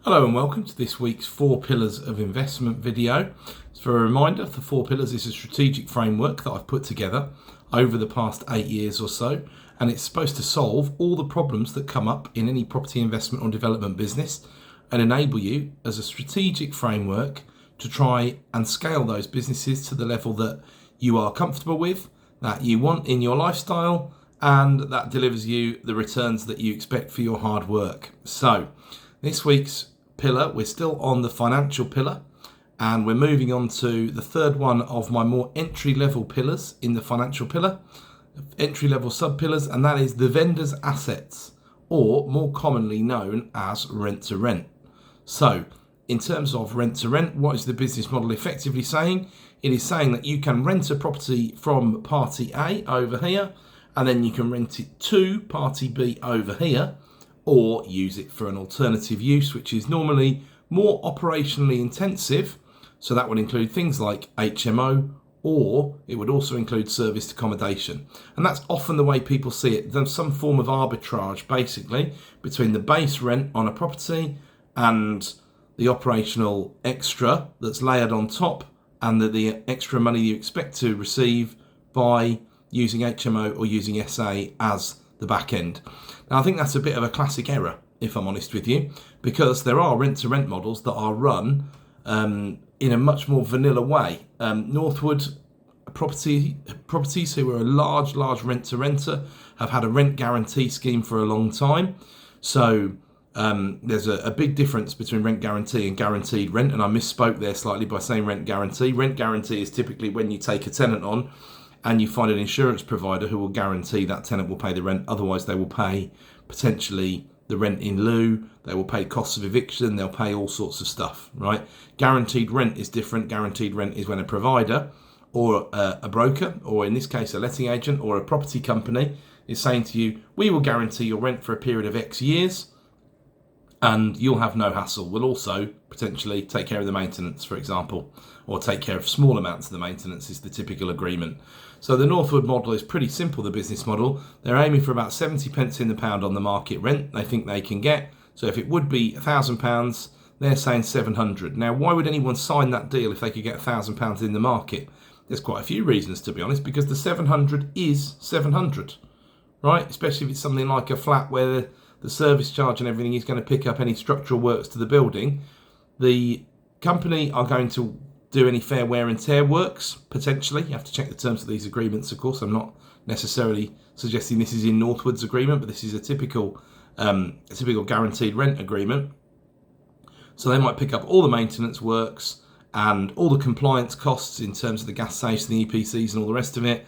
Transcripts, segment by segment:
Hello and welcome to this week's 4 Pillars of Investment video. So for a reminder, the 4 Pillars is a strategic framework that I've put together over the past 8 years or so, and it's supposed to solve all the problems that come up in any property investment or development business and enable you as a strategic framework to try and scale those businesses to the level that you are comfortable with, that you want in your lifestyle, and that delivers you the returns that you expect for your hard work. So this week's pillar, we're still on the financial pillar, and we're moving on to the third one of my more entry-level pillars in the financial pillar, entry-level sub-pillars, and that is the vendor's assets, or more commonly known as rent-to-rent. So in terms of rent-to-rent, what is the business model effectively saying? It is saying that you can rent a property from party A over here, and then you can rent it to party B over here, or use it for an alternative use, which is normally more operationally intensive. So that would include things like HMO, or it would also include serviced accommodation. And that's often the way people see it. There's some form of arbitrage, basically, between the base rent on a property and the operational extra that's layered on top, and the extra money you expect to receive by using HMO or using SA as the back end. Now, I think that's a bit of a classic error, if I'm honest with you, because there are rent-to-rent models that are run in a much more vanilla way. Northwood properties, who are a large rent-to-renter, have had a rent guarantee scheme for a long time. So there's a big difference between rent guarantee and guaranteed rent, and I misspoke there slightly by saying rent guarantee. Rent guarantee is typically when you take a tenant on and you find an insurance provider who will guarantee that tenant will pay the rent. Otherwise, they will pay potentially the rent in lieu, they will pay costs of eviction, they'll pay all sorts of stuff, right? Guaranteed rent is different. Guaranteed rent is when a provider or a broker, or in this case a letting agent or a property company, is saying to you, we will guarantee your rent for a period of X years and you'll have no hassle. We'll also potentially take care of the maintenance, for example, or take care of small amounts of the maintenance is the typical agreement. So the Northwood model is pretty simple, the business model. They're aiming for about 70 pence in the pound on the market rent they think they can get. So if it would be £1,000, they're saying 700. Now, why would anyone sign that deal if they could get £1,000 in the market? There's quite a few reasons, to be honest, because the 700 is 700, right? Especially if it's something like a flat where the service charge and everything is going to pick up any structural works to the building. The company are going to do any fair wear and tear works, potentially. You have to check the terms of these agreements, of course. I'm not necessarily suggesting this is in Northwood's agreement, but this is a typical guaranteed rent agreement. So they might pick up all the maintenance works and all the compliance costs in terms of the gas safes and the EPCs and all the rest of it.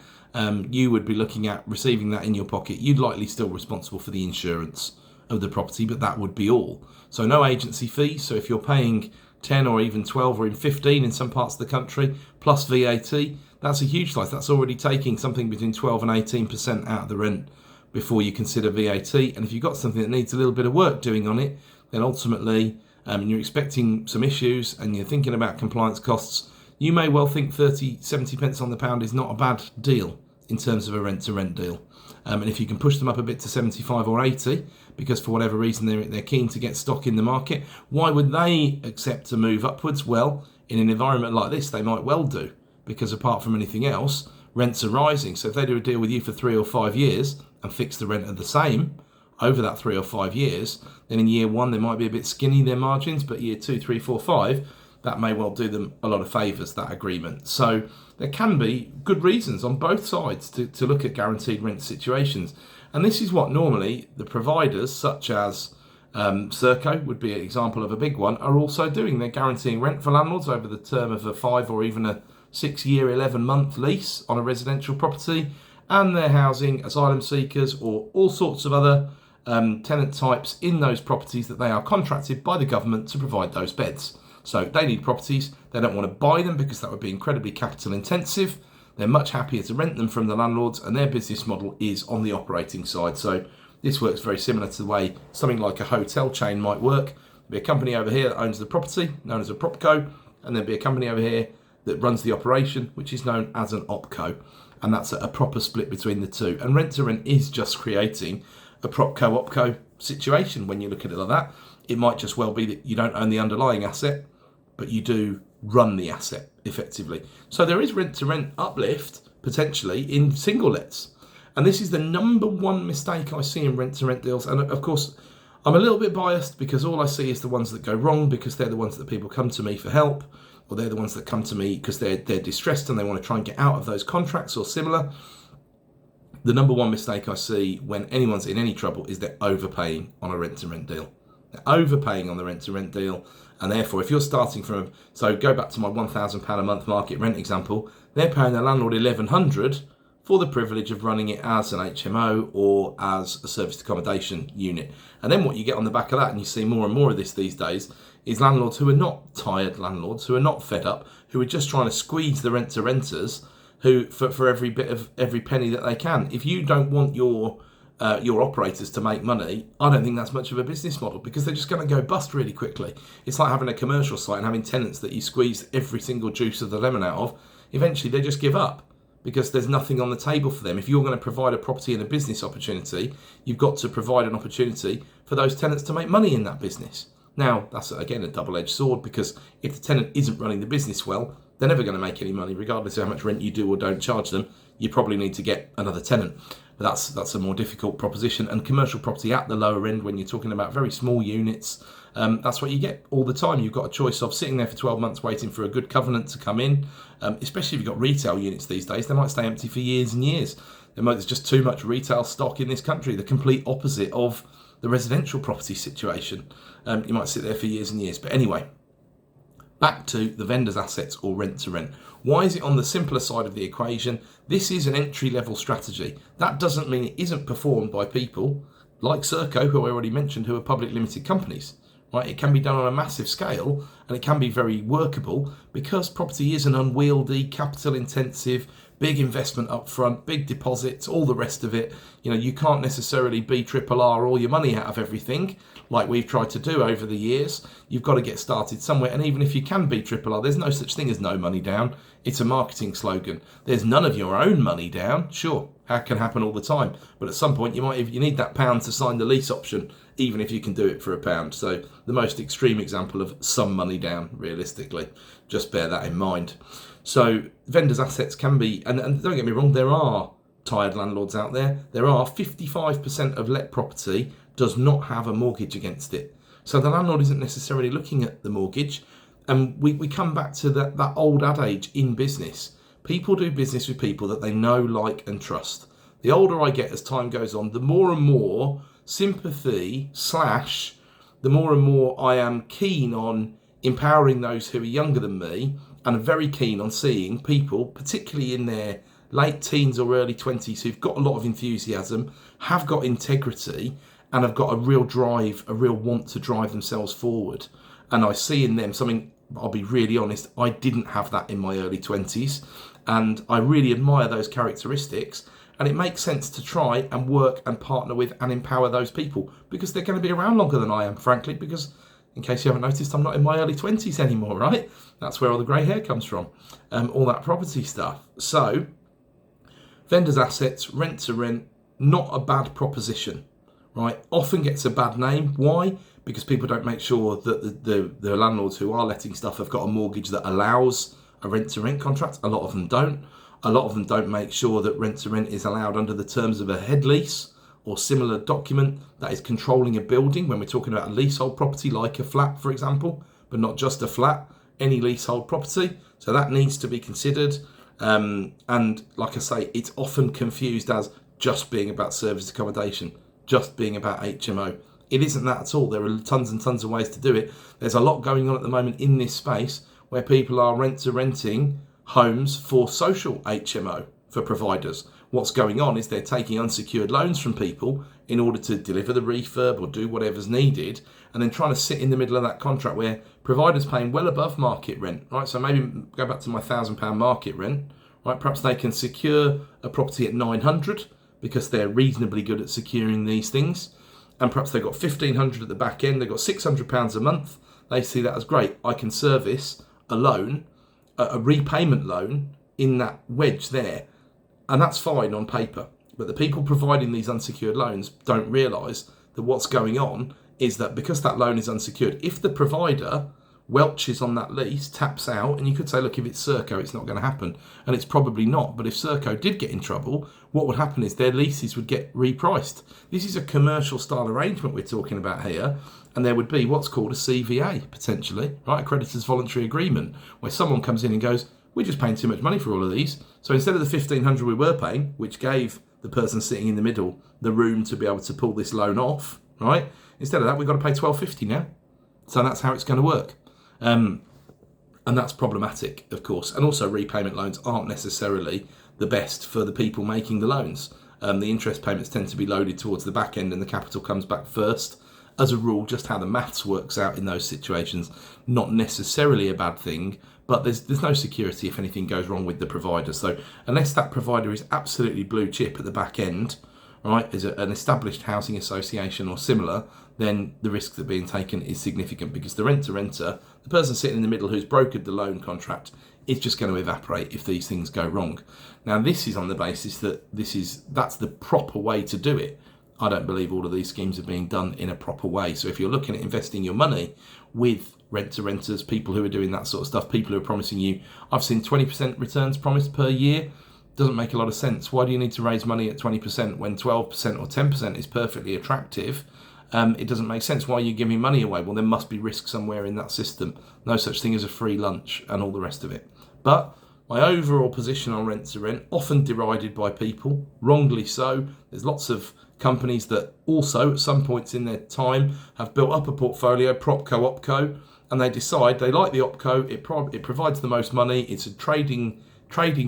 You would be looking at receiving that in your pocket. You'd likely still be responsible for the insurance of the property, but that would be all. So no agency fees. So if you're paying 10 or even 12 or even 15 in some parts of the country, plus VAT, that's a huge slice. That's already taking something between 12 and 18% out of the rent before you consider VAT. And if you've got something that needs a little bit of work doing on it, then ultimately you're expecting some issues and you're thinking about compliance costs, you may well think 70 pence on the pound is not a bad deal in terms of a rent-to-rent deal. And if you can push them up a bit to 75 or 80, because for whatever reason they're keen to get stock in the market, why would they accept to move upwards? Well, in an environment like this, they might well do, because apart from anything else, rents are rising. So if they do a deal with you for 3 or 5 years and fix the rent at the same over that 3 or 5 years, then in year 1 they might be a bit skinny, their margins, but year 2, 3, 4, 5, that may well do them a lot of favours, that agreement. So there can be good reasons on both sides to look at guaranteed rent situations. And this is what normally the providers, such as Serco would be an example of a big one, are also doing. They're guaranteeing rent for landlords over the term of a 5 or even a 6-year, 11-month lease on a residential property, and they're housing asylum seekers or all sorts of other tenant types in those properties that they are contracted by the government to provide those beds. So they need properties. They don't want to buy them because that would be incredibly capital intensive. They're much happier to rent them from the landlords, and their business model is on the operating side. So this works very similar to the way something like a hotel chain might work. There'll be a company over here that owns the property, known as a propco, and there'll be a company over here that runs the operation, which is known as an opco. And that's a proper split between the two. And rent to rent is just creating a propco-opco situation when you look at it like that. It might just well be that you don't own the underlying asset, but you do run the asset effectively. So there is rent to rent uplift potentially in single lets. And this is the number one mistake I see in rent to rent deals. And of course, I'm a little bit biased because all I see is the ones that go wrong, because they're the ones that people come to me for help, or they're the ones that come to me because they're distressed and they want to try and get out of those contracts or similar. The number one mistake I see when anyone's in any trouble is they're overpaying on a rent to rent deal. They're overpaying on the rent to rent deal. And therefore, if you're starting from, so go back to my £1,000 a month market rent example, they're paying the landlord £1,100 for the privilege of running it as an HMO or as a serviced accommodation unit. And then what you get on the back of that, and you see more and more of this these days, is landlords who are not tired landlords, who are not fed up, who are just trying to squeeze the rent to renters, who for every bit of every penny that they can. If you don't want your operators to make money, I don't think that's much of a business model, because they're just going to go bust really quickly. It's like having a commercial site and having tenants that you squeeze every single juice of the lemon out of. Eventually they just give up because there's nothing on the table for them. If you're going to provide a property and a business opportunity, you've got to provide an opportunity for those tenants to make money in that business. Now, that's again a double-edged sword, because if the tenant isn't running the business well, they're never going to make any money, regardless of how much rent you do or don't charge them. You probably need to get another tenant. But that's a more difficult proposition. And commercial property at the lower end, when you're talking about very small units, that's what you get all the time. You've got a choice of sitting there for 12 months waiting for a good covenant to come in, especially if you've got retail units these days. They might stay empty for years and years. There's just too much retail stock in this country, the complete opposite of the residential property situation. You might sit there for years and years. But anyway, back to the vendor's assets or rent to rent. Why is it on the simpler side of the equation? This is an entry-level strategy. That doesn't mean it isn't performed by people like Serco, who I already mentioned, who are public limited companies. Right? It can be done on a massive scale, and it can be very workable, because property is an unwieldy, capital-intensive, big investment up front, big deposits, all the rest of it. You can't necessarily BRRR all your money out of everything like we've tried to do over the years. You've got to get started somewhere. And even if you can BRRR, there's no such thing as no money down. It's a marketing slogan. There's none of your own money down. Sure, that can happen all the time. But at some point, you need that £1 to sign the lease option, even if you can do it for £1. So the most extreme example of some money down, realistically. Just bear that in mind. So vendors' assets can be, and don't get me wrong, there are tired landlords out there. There are 55% of let property does not have a mortgage against it. So the landlord isn't necessarily looking at the mortgage. And we come back to that old adage in business. People do business with people that they know, like, and trust. The older I get as time goes on, the more and more sympathy / the more and more I am keen on empowering those who are younger than me, and I'm very keen on seeing people, particularly in their late teens or early 20s, who've got a lot of enthusiasm, have got integrity, and have got a real drive, a real want to drive themselves forward. And I see in them something, I'll be really honest, I didn't have that in my early 20s. And I really admire those characteristics. And it makes sense to try and work and partner with and empower those people, because they're going to be around longer than I am, frankly, because in case you haven't noticed, I'm not in my early 20s anymore, right? That's where all the grey hair comes from, all that property stuff. So, vendors' assets, rent to rent, not a bad proposition, right? Often gets a bad name. Why? Because people don't make sure that the landlords who are letting stuff have got a mortgage that allows a rent to rent contract. A lot of them don't. A lot of them don't make sure that rent to rent is allowed under the terms of a head lease or similar document that is controlling a building, when we're talking about a leasehold property like a flat, for example, but not just a flat, any leasehold property. So that needs to be considered. And like I say, it's often confused as just being about serviced accommodation, just being about HMO. It isn't that at all. There are tons and tons of ways to do it. There's a lot going on at the moment in this space where people are rent to renting homes for social HMO for providers. What's going on is they're taking unsecured loans from people in order to deliver the refurb or do whatever's needed, and then trying to sit in the middle of that contract where providers paying well above market rent, right? So maybe go back to my £1,000 market rent, right? Perhaps they can secure a property at 900 because they're reasonably good at securing these things, and perhaps they've got 1,500 at the back end. They've got £600 a month. They see that as great. I can service a loan, a repayment loan in that wedge there. And that's fine on paper. But the people providing these unsecured loans don't realise that what's going on is that because that loan is unsecured, if the provider welches on that lease, taps out, and you could say, look, if it's Serco, it's not going to happen, and it's probably not. But if Serco did get in trouble, what would happen is their leases would get repriced. This is a commercial style arrangement we're talking about here, and there would be what's called a CVA, potentially, right? A creditor's voluntary agreement, where someone comes in and goes, we're just paying too much money for all of these. So instead of the $1,500 we were paying, which gave the person sitting in the middle the room to be able to pull this loan off, right? Instead of that, we've got to pay $1,250 now. So that's how it's going to work. And that's problematic, of course. And also repayment loans aren't necessarily the best for the people making the loans. The interest payments tend to be loaded towards the back end and the capital comes back first. As a rule, just how the maths works out in those situations, not necessarily a bad thing, but there's no security if anything goes wrong with the provider. So unless that provider is absolutely blue chip at the back end, right, is an established housing association or similar, then the risk that being taken is significant, because the rent-to-renter, the person sitting in the middle who's brokered the loan contract, is just going to evaporate if these things go wrong. Now, this is on the basis that that's the proper way to do it. I don't believe all of these schemes are being done in a proper way. So if you're looking at investing your money with rent-to-renters, people who are doing that sort of stuff, people who are promising you, I've seen 20% returns promised per year, doesn't make a lot of sense. Why do you need to raise money at 20% when 12% or 10% is perfectly attractive? It doesn't make sense. Why are you giving money away? Well, there must be risk somewhere in that system. No such thing as a free lunch and all the rest of it. But my overall position on rent to rent, often derided by people, wrongly so. There's lots of companies that also at some points in their time have built up a portfolio, propco, opco, and they decide they like the opco, it provides the most money, it's a trading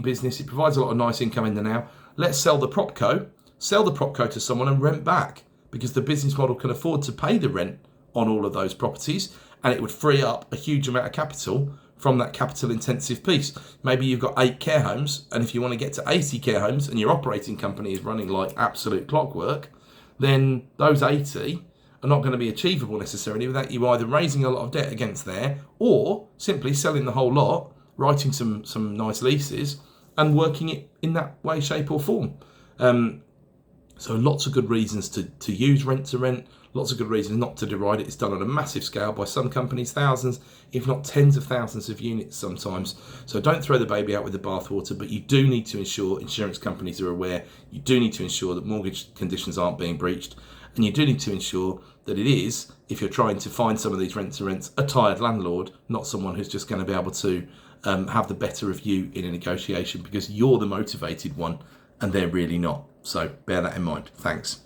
business, it provides a lot of nice income in the now. Let's sell the propco to someone and rent back, because the business model can afford to pay the rent on all of those properties, and it would free up a huge amount of capital from that capital intensive piece. Maybe you've got 8 care homes, and if you want to get to 80 care homes and your operating company is running like absolute clockwork, then those 80 are not going to be achievable necessarily without you either raising a lot of debt against there, or simply selling the whole lot, writing some nice leases and working it in that way, shape or form. So lots of good reasons to use rent to rent, lots of good reasons not to deride it. It's done on a massive scale by some companies, thousands, if not tens of thousands of units sometimes. So don't throw the baby out with the bathwater, but you do need to ensure insurance companies are aware. You do need to ensure that mortgage conditions aren't being breached. And you do need to ensure that it is, if you're trying to find some of these rent to rents, a tired landlord, not someone who's just going to be able to have the better of you in a negotiation, because you're the motivated one and they're really not. So bear that in mind. Thanks.